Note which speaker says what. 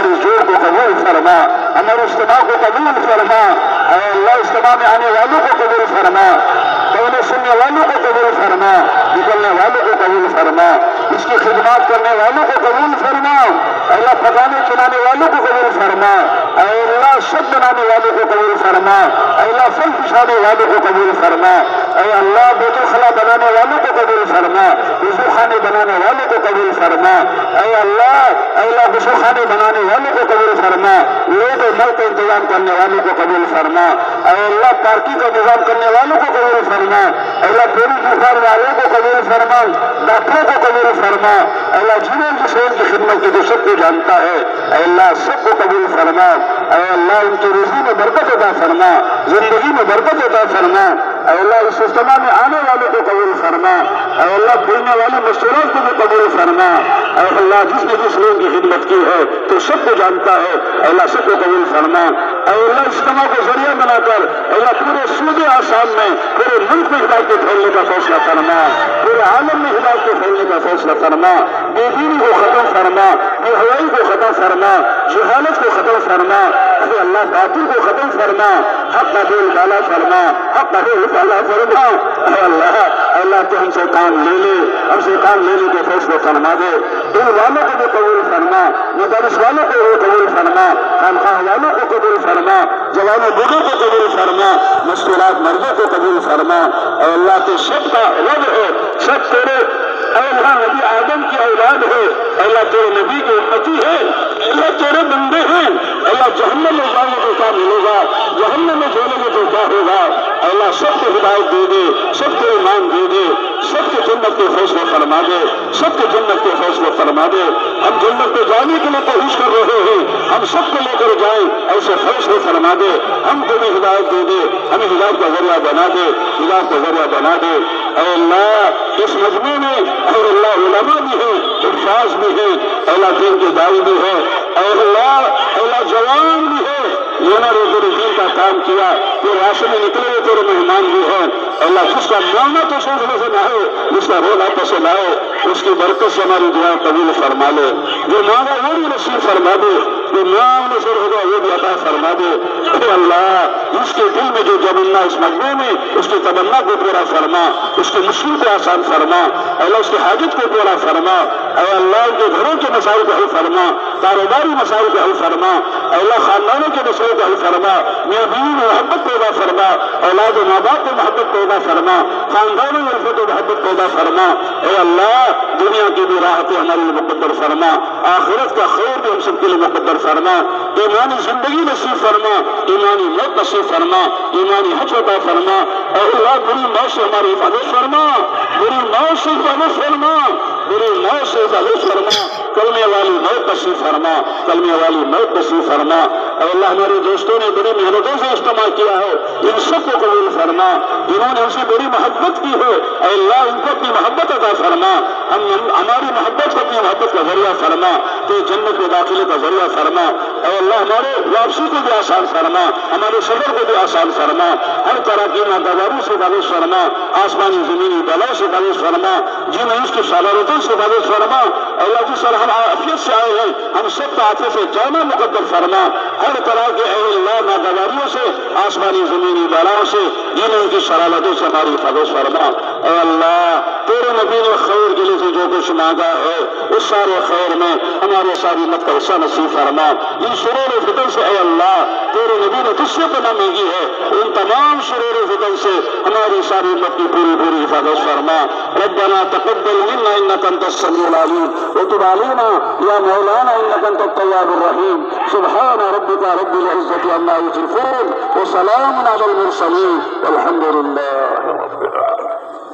Speaker 1: ہماری جوڑ کو قبول فرما، ہمارے اجتماع کو قبول فرما، اے اللہ اجتماع میں آنے والوں کو قبول فرما، پڑھنے سننے والوں کو قبول فرما، نکلنے والوں کو قبول فرما، اس کی خدمات کرنے والوں کو قبول فرما، اے اللہ پکانے کھلانے والوں کو قبول فرما، اے اللہ شب بنانے والوں کو قبول فرما، اے اللہ پھل پچھانے والوں کو قبول فرما، اے اللہ بیت الخلا بنانے والوں کو قبول فرما، وضو خانے بنانے والوں کو قبول فرما، اے اللہ غسل خانے بنانے والوں کو قبول فرما، لوگ نل کا انتظام کرنے والوں کو قبول فرما، اے اللہ پارکنگ کا انتظام کرنے والوں کو قبول فرما، اے اللہ پوری بخار والوں کو قبول فرما، ڈاکٹروں کو قبول فرما، اے اللہ جنہوں جس ان کی خدمت کی تو سب کو جانتا ہے، اے اللہ سب کو قبول فرما، اے اللہ ان کی روزی میں برکت عطا فرما، زندگی میں برکت عطا فرما، اے اللہ اس اجتماع میں آنے والوں کو قبول فرما، اے اللہ پھولنے والے مشورات کو بھی قبول فرما، اے اللہ جس نے جس لوگوں کی خدمت کی ہے تو سب کو جانتا ہے، اے اللہ سب کو قبول فرما، اے اللہ اجتماع کو ذریعہ بنا کر اے اللہ پورے صوبے آسام میں پورے ملک میں ہدایت کے پھیلنے کا فیصلہ فرما، پورے عالم میں ہدایت کے پھیلنے کا فیصلہ فرما، بے دینی کو ختم فرما، بے حیائی کو ختم فرما، جہالت کو ختم فرما، اے اللہ باطل کو ختم فرما، حق کا بول بالا فرما، حق کا بول بالا فرما، اے اللہ تو ہم سے کام لے لے، ہم سے کام لینے کے فیصلے فرما دے، دل والوں کو بھی قبول فرما، مدرس والوں کو بھی قبول فرما، خانقاہ والوں کو قبول فرما، جوانوں بوڑھوں کو قبول فرما، مستورات مردوں کو قبول فرما، اے اللہ تو سب کا رب ہے، سب تیرے اے اللہ نبی آدم کی اولاد ہے، اے اللہ تیرے نبی کی امتی ہے، اے اللہ تیرے بندے ہیں، اے اللہ جہنم میں جانے کو کیا ملے گا، جہنم میں جانے کو کیا ہوگا، اے اللہ سب کو ہدایت دے دے، سب کو ایمان دے دے، سب کے جنت کے فیصلے فرما دے، سب کے جنت کے فیصلے فرما دے، ہم جنت پہ جانے کے لیے کوشش کر رہے ہیں، ہم سب کو لے کر جائیں، ایسے فیصلے فرما دے، ہم کو بھی ہدایت دے دے، ہمیں ہدایت کا ذریعہ بنا دے، ہدایت کا ذریعہ بنا دے، اے اللہ اس مجمع میں اے اللہ علماء بھی ہیں، حفاظ بھی ہیں، اے اللہ دین کے دائی بھی ہے، اے اللہ جوان بھی ہے، یہاں روزے دین کا کام کیا، تو راشن میں نکلے ہوئے تیرے مہمان بھی ہیں، اللہ جس کا مانگنا تو سوچنے سے نہ ہو، جس کا رونا پسند آئے، اس کی برکت سے ہماری دعا قبول فرما لے، جو مانگا وہ بھی نصیب فرما دے، جو نام نظر ہوگا وہ بھی عطا فرما دے، اے اللہ اس کے دل میں جو تمنا اس مجمع میں اس کی تمنا کو پورا فرما، اس کے مشکل کو آسان فرما، اے اللہ اس کی حاجت کو پورا فرما، اے اللہ ان کے گھروں کے مسائل کو حل فرما، کاروباری مسائل کو حل فرما، اے اللہ خاندانوں کے مسائل کو حل فرما، میاں بیوی میں محبت پیدا فرما، اولاد و ماں باپ میں محبت پیدا فرما، خاندانوں میں الفت و محبت پیدا فرما، اے اللہ دنیا کی بھی راحتیں ہمارے لیے مقدر فرما، آخرت کا خیر بھی ہم سب کے لیے مقدر فرما، ایمانی زندگی نصیب فرما، ایمانی موت نصیب فرما، ایمانی حج عطا فرما، اے اللہ بری موت سے ہماری حفاظت فرما، بری موت سے حفاظت فرما، بری موت سے حفاظت فرما، کلمے والی موت نصیب فرما، کلمے والی موت نصیب فرما، اے اللہ ہمارے دوستوں نے بڑی محنتوں سے اجتماع کیا ہے، ان سب کو قبول فرما، جنہوں نے ہم سے بڑی محبت کی ہے، اے اللہ ان کو اپنی محبت عطا فرما، ہماری محبت کو اپنی محبت کا ذریعہ فرما، تو جنت کے داخلے کا ذریعہ فرما، اے اللہ ہمارے واپسی کو بھی آسان فرما، ہمارے سفر کو بھی آسان فرما، ہر طرح کی ناگواری سے حفاظت فرما، آسمانی زمینی بلاؤں سے حفاظت فرما، جن اس کی صلارتوں سے حفاظت فرما، اے اللہ جس طرح ہم عافیت سے آئے ہیں ہم سب کا عافیت سے جانا مقدر فرما، ہر طرح کے اے اللہ ناگواریوں سے آسمانی زمینی بلاؤں سے جن ان کی صلارتوں سے ہماری حفاظت فرما، اے اللہ تیرے نبی نے خیر کے لیے جو کچھ مانگا ہے اس سارے خیر میں ہمارے ساری مت کا حصہ نصیب فرما، ان شرور و فتن سے اے اللہ تیرے نبی نے تجھ سے پناہ مانگی ہے، ان تمام شرور و فتن سے ہماری ساری مت کی پوری پوری حفاظت فرما، ربنا تقبل منا انك انت السميع العليم وتب علينا يا مولانا انك انت التواب الرحيم، سبحان ربك رب العزة عما يصفون وسلام على المرسلين والحمد لله رب العالمين.